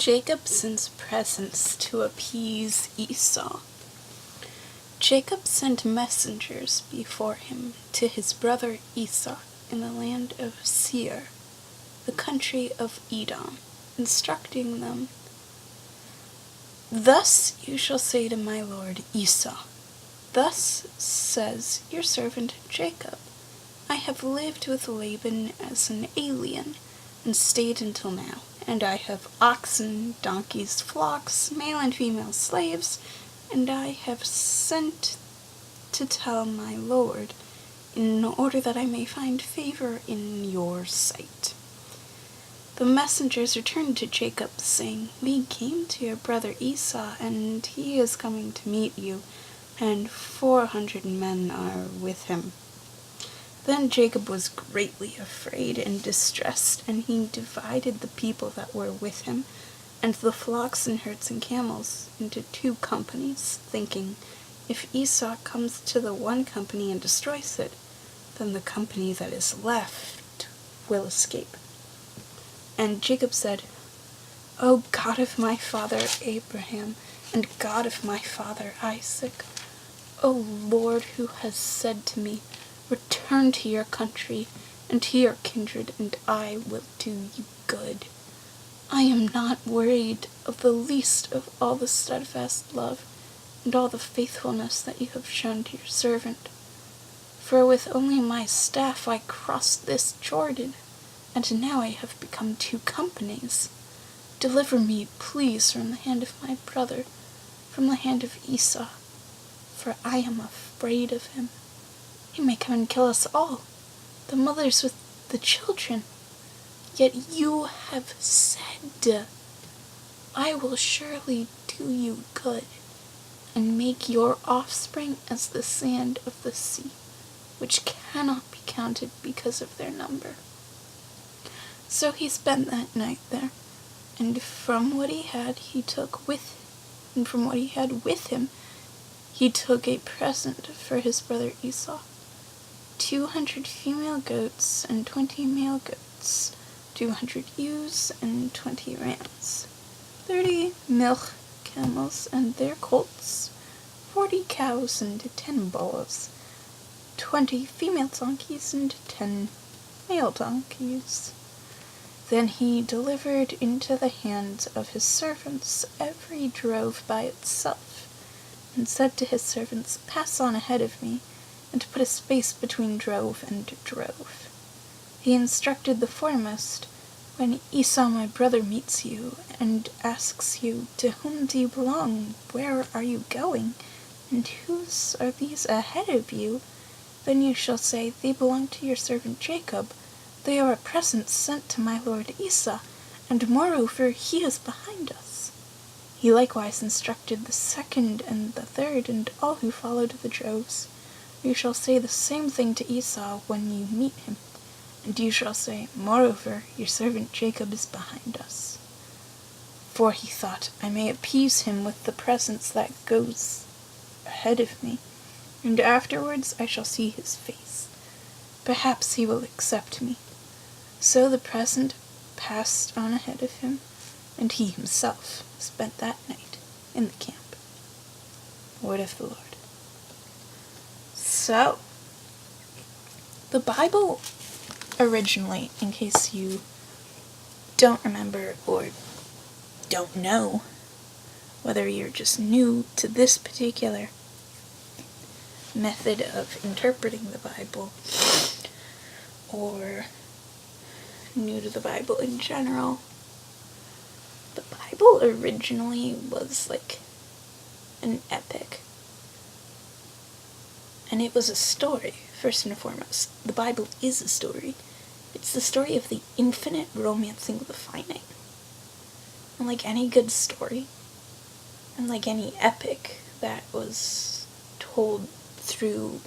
Jacob sends presents to appease Esau. Jacob sent messengers before him to his brother Esau in the land of Seir, the country of Edom, instructing them, "Thus you shall say to my lord Esau, thus says your servant Jacob, I have lived with Laban as an alien, and stayed until now, and I have oxen, donkeys, flocks, male and female slaves, and I have sent to tell my lord, in order that I may find favor in your sight." The messengers returned to Jacob, saying, "We came to your brother Esau, and he is coming to meet you, and 400 men are with him." Then Jacob was greatly afraid and distressed, and he divided the people that were with him, and the flocks and herds and camels, into 2 companies, thinking, if Esau comes to the one company and destroys it, then the company that is left will escape. And Jacob said, "O God of my father Abraham, and God of my father Isaac, O Lord, who has said to me, return to your country and to your kindred, and I will do you good. I am not worried of the least of all the steadfast love and all the faithfulness that you have shown to your servant. For with only my staff I crossed this Jordan, and now I have become 2 companies. Deliver me, please, from the hand of my brother, from the hand of Esau, for I am afraid of him. He may come and kill us all, the mothers with the children. Yet you have said, I will surely do you good, and make your offspring as the sand of the sea, which cannot be counted because of their number." So he spent that night there, and from what he had with him, he took a present for his brother Esau, 200 female goats and 20 male goats, 200 ewes and 20 rams, 30 milk camels and their colts, 40 cows and 10 bulls, 20 female donkeys and 10 male donkeys. Then he delivered into the hands of his servants every drove by itself, and said to his servants, "Pass on ahead of me, and put a space between drove and drove." He instructed the foremost, "When Esau my brother meets you, and asks you, 'To whom do you belong? Where are you going? And whose are these ahead of you?' then you shall say, 'They belong to your servant Jacob. They are a present sent to my lord Esau, and moreover he is behind us.'" He likewise instructed the second and the third, and all who followed the droves. "You shall say the same thing to Esau when you meet him, and you shall say, 'Moreover, your servant Jacob is behind us.'" For he thought, "I may appease him with the presence that goes ahead of me, and afterwards I shall see his face. Perhaps he will accept me." So the present passed on ahead of him, and he himself spent that night in the camp. Word of the Lord. So, the Bible originally, in case you don't remember or don't know, whether you're just new to this particular method of interpreting the Bible, or new to the Bible in general, the Bible originally was like an epic. And it was a story, first and foremost. The Bible is a story. It's the story of the infinite romancing of the finite. And like any good story, and like any epic that was told through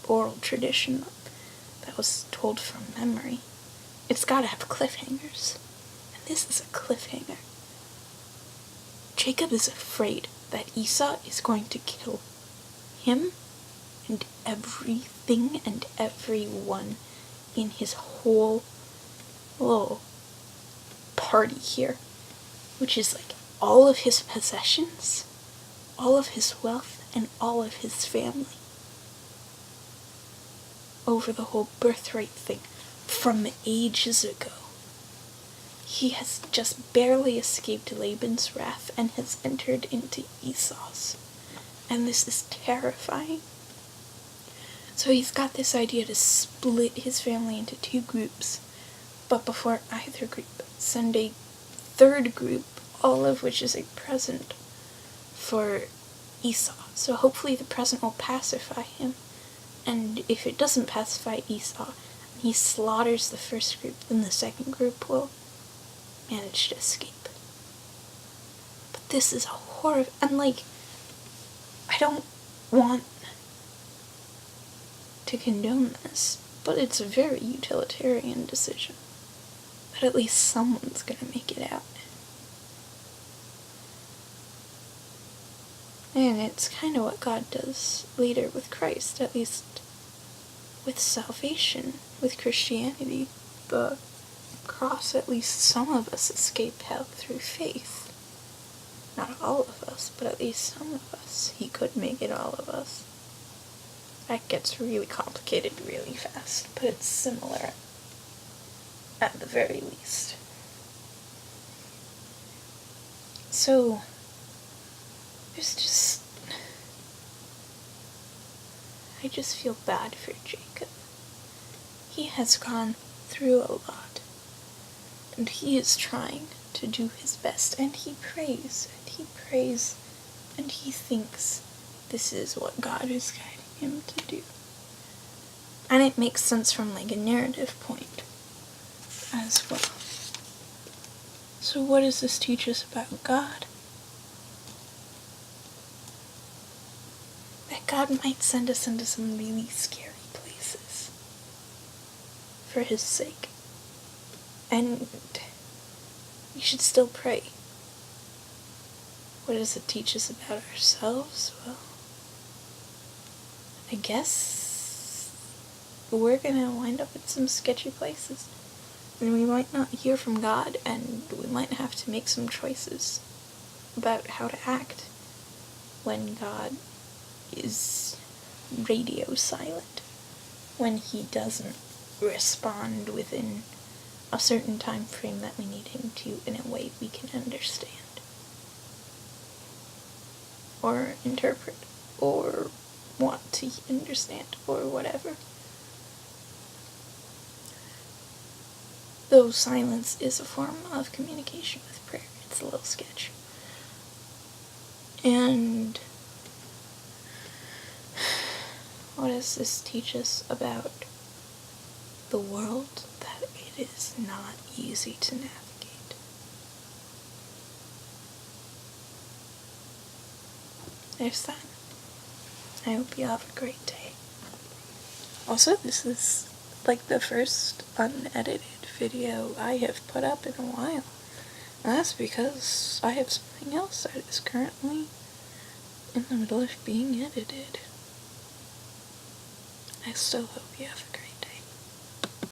oral tradition, that was told from memory, it's gotta have cliffhangers. And this is a cliffhanger. Jacob is afraid that Esau is going to kill him and everything and everyone in his whole little party here. which is like all of his possessions, all of his wealth, and all of his family, over the whole birthright thing from ages ago. He has just barely escaped Laban's wrath and has entered into Esau's. And this is terrifying. So he's got this idea to split his family into 2 groups, but before either group, send a 3rd group, all of which is a present for Esau. So hopefully the present will pacify him, and if it doesn't pacify Esau, he slaughters the 1st group, then the 2nd group will manage to escape. But this is a horror, and like, I don't want to condone this, but it's a very utilitarian decision, that at least someone's gonna make it out. And it's kind of what God does later with Christ, at least with salvation, with Christianity. The cross, at least some of us escape hell through faith. Not all of us, but at least some of us. He could make it all of us. That gets really complicated really fast, but it's similar at the very least. So, I just feel bad for Jacob. He has gone through a lot, and he is trying to do his best, and he prays, and he thinks this is what God is guiding him to do. And it makes sense from like a narrative point as well. So what does this teach us about God? That God might send us into some really scary places for his sake. And we should still pray. What does it teach us about ourselves? Well, I guess we're gonna wind up in some sketchy places. And we might not hear from God, and we might have to make some choices about how to act when God is radio silent, when he doesn't respond within a certain time frame that we need him to in a way we can understand or interpret or want to understand or whatever. Though silence is a form of communication with prayer. It's a little sketch. And what does this teach us about the world? That it is not easy to navigate. There's that. I hope you have a great day. Also, this is like the first unedited video I have put up in a while. And that's because I have something else that is currently in the middle of being edited. I still hope you have a great day.